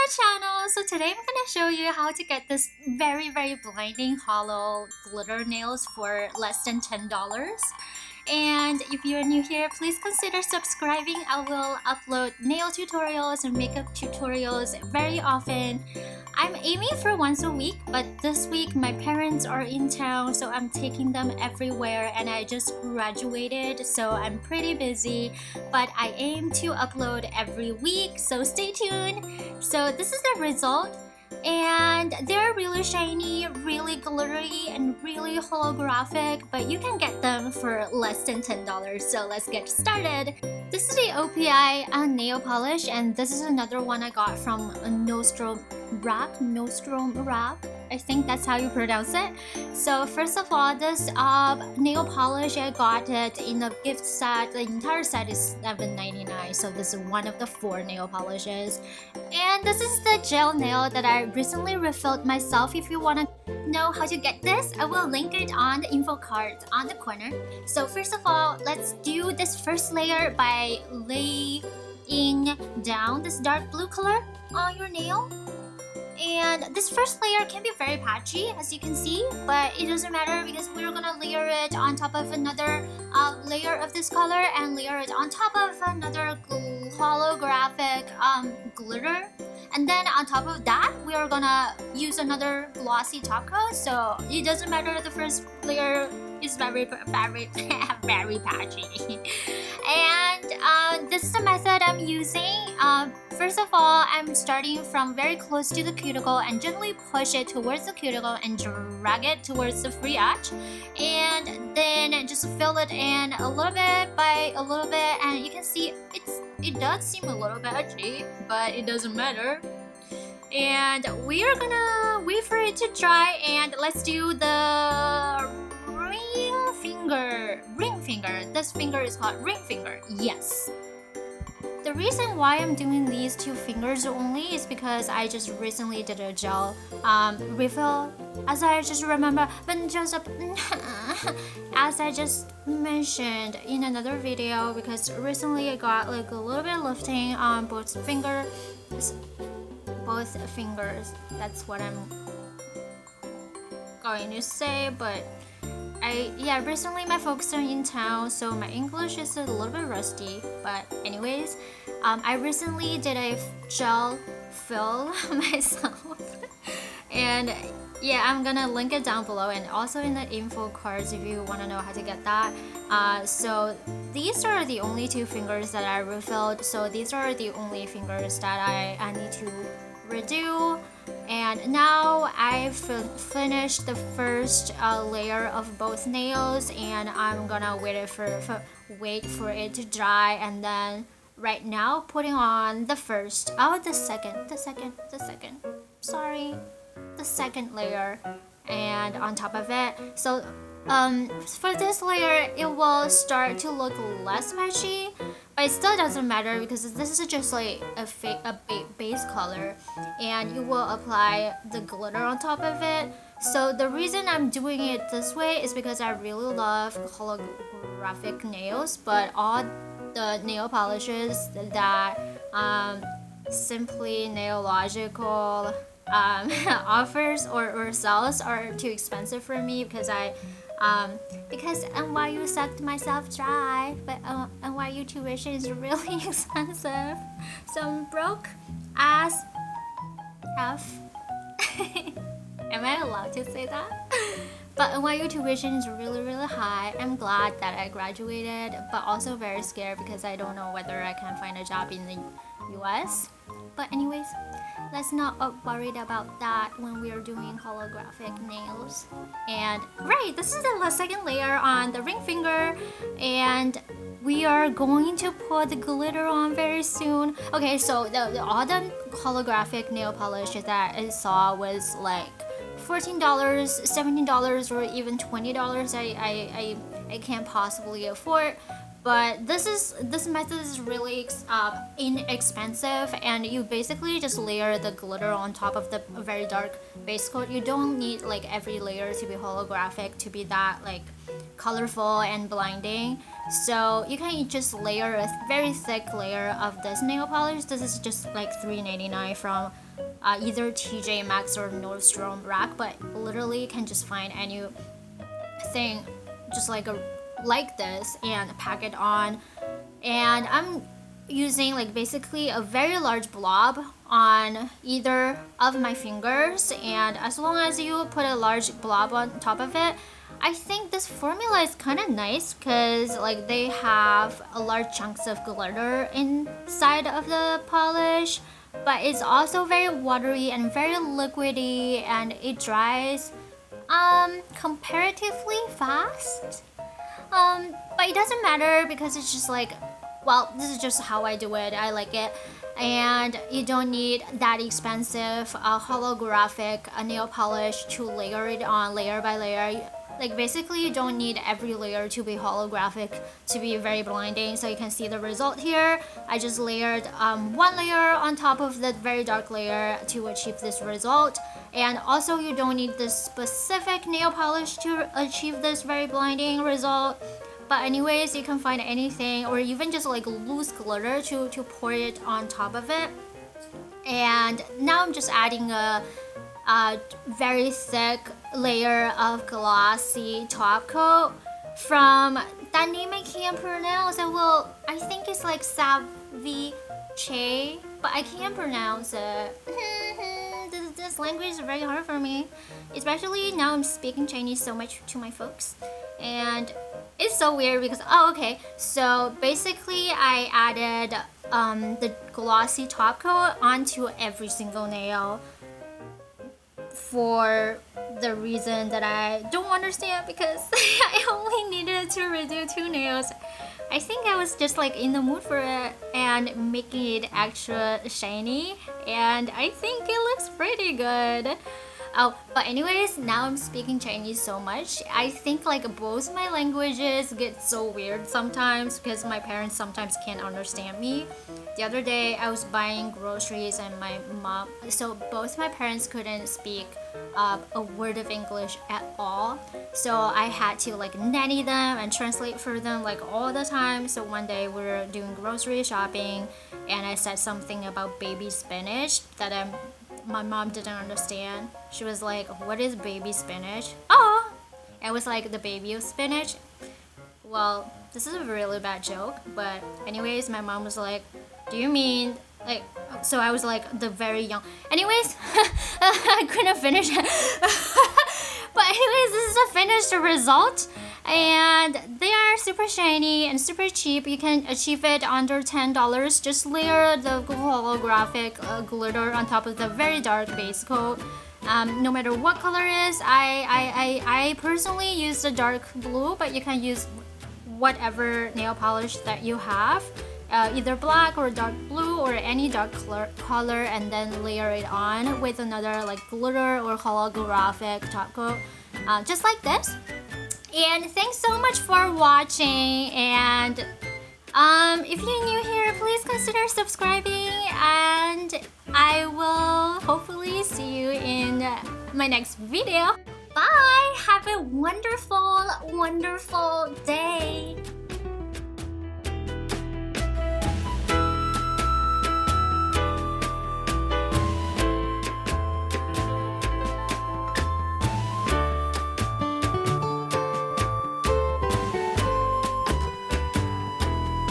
my channel. So today I'm gonna show you how to get this very blinding hollow glitter nails for less than $10. And if you're new here, please consider subscribing. I will upload nail tutorials and makeup tutorials very often. I'm aiming for once a week, but this week my parents are in town, so I'm taking them everywhere, and I just graduated, so I'm pretty busy, but I aim to upload every week, so stay tuned. So this is the result, and they're really shiny, really glittery, and really holographic, but you can get them for less than $10. So let's get started. This is the O.P.I nail polish, and this is another one I got from Nostrum Wrap. I think that's how you pronounce it. So first of all, this nail polish, I got it in a gift set. The entire set is $7.99, so this is one of the 4 nail polishes. And this is the gel nail that I recently refilled myself. If you want to know how to get this, I will link it on the info card on the corner. So first of all, let's do this first layer by laying down this dark blue color on your nail. And this first layer can be very patchy, as you can see, but it doesn't matter because we're gonna layer it on top of another layer of this color and layer it on top of another holographic glitter. And then on top of that, we are gonna use another glossy top coat, so it doesn't matter, the first layer is very patchy. And this is the method I'm using. First of all, I'm starting from very close to the cuticle and gently push it towards the cuticle and drag it towards the free edge, and then just fill it in a little bit by a little bit, and you can see it does seem a little bit edgy, but it doesn't matter. And we are gonna wait for it to dry, and let's do the ring finger. This finger is called ring finger. Yes. The reason why I'm doing these 2 fingers only is because I just recently did a gel refill, as I just remember, but just as I just mentioned in another video, because recently I got like a little bit of lifting on both fingers. That's what I'm going to say, but recently my folks are in town, so my English is a little bit rusty. But anyways, I recently did a gel fill myself, and yeah, I'm gonna link it down below and also in the info cards if you want to know how to get that. So these are the only 2 fingers that I refilled, so these are the only fingers that I need to redo. And now I've finished the first layer of both nails, and I'm gonna wait for it to dry, and then right now putting on the second layer, and on top of it. So for this layer, it will start to look less patchy, but it still doesn't matter because this is just like a base color, and you will apply the glitter on top of it. So the reason I'm doing it this way is because I really love holographic nails, but all the nail polishes that Simply Nailogical offers or sells are too expensive for me, because because NYU sucked myself dry, but NYU tuition is really expensive, so I'm broke as F. Am I allowed to say that? But NYU tuition is really high. I'm glad that I graduated, but also very scared because I don't know whether I can find a job in the US. But anyways, let's not worried about that when we are doing holographic nails. And right, this is the second layer on the ring finger, and we are going to put the glitter on very soon. Okay, so all the holographic nail polishes that I saw was like $14, $17, or even $20. I can't possibly afford. But this method is really inexpensive, and you basically just layer the glitter on top of the very dark base coat. You don't need like every layer to be holographic, to be that like colorful and blinding. So you can just layer a very thick layer of this nail polish. This is just like $3.99 from either TJ Maxx or Nordstrom rack, but literally you can just find anything just like this and pack it on. And I'm using like basically a very large blob on either of my fingers, and as long as you put a large blob on top of it, I think this formula is kind of nice because like they have a large chunks of glitter inside of the polish, but it's also very watery and very liquidy, and it dries comparatively fast. But it doesn't matter because it's just like, well, this is just how I do it. I like it. And you don't need that expensive holographic nail polish to layer it on layer by layer. Like basically you don't need every layer to be holographic to be very blinding. So you can see the result here. I just layered one layer on top of the very dark layer to achieve this result. And also you don't need this specific nail polish to achieve this very blinding result. But anyways, you can find anything, or even just like loose glitter to pour it on top of it. And now I'm just adding a very thick layer of glossy top coat from that name I can't pronounce. I think it's like Savine, but I can't pronounce it. This language is very hard for me, especially now I'm speaking Chinese so much to my folks, and it's so weird because so basically I added the glossy top coat onto every single nail for the reason that I don't understand, because I only needed to redo 2 nails. I think I was just like in the mood for it and making it extra shiny, and I think it looks pretty good. Oh, but anyways, now I'm speaking Chinese so much, I think like both my languages get so weird sometimes because my parents sometimes can't understand me. The other day I was buying groceries and my mom, so both my parents couldn't speak a word of English at all. So I had to like nanny them and translate for them like all the time. So one day we were doing grocery shopping and I said something about baby spinach that my mom didn't understand. She was like, "What is baby spinach?" Oh, it was like the baby of spinach. Well, this is a really bad joke, but anyways, my mom was like, "Do you mean like?" So I was like the very young. Anyways, I couldn't finish it. But anyways, this is a finished result, and they are super shiny and super cheap. You can achieve it under $10. Just layer the holographic glitter on top of the very dark base coat. No matter what color it is, I personally use the dark blue, but you can use whatever nail polish that you have. Either black or dark blue or any dark color, and then layer it on with another like glitter or holographic top coat, just like this. And thanks so much for watching, and if you're new here, please consider subscribing, and I will hopefully see you in my next video. Bye! Have a wonderful, wonderful day!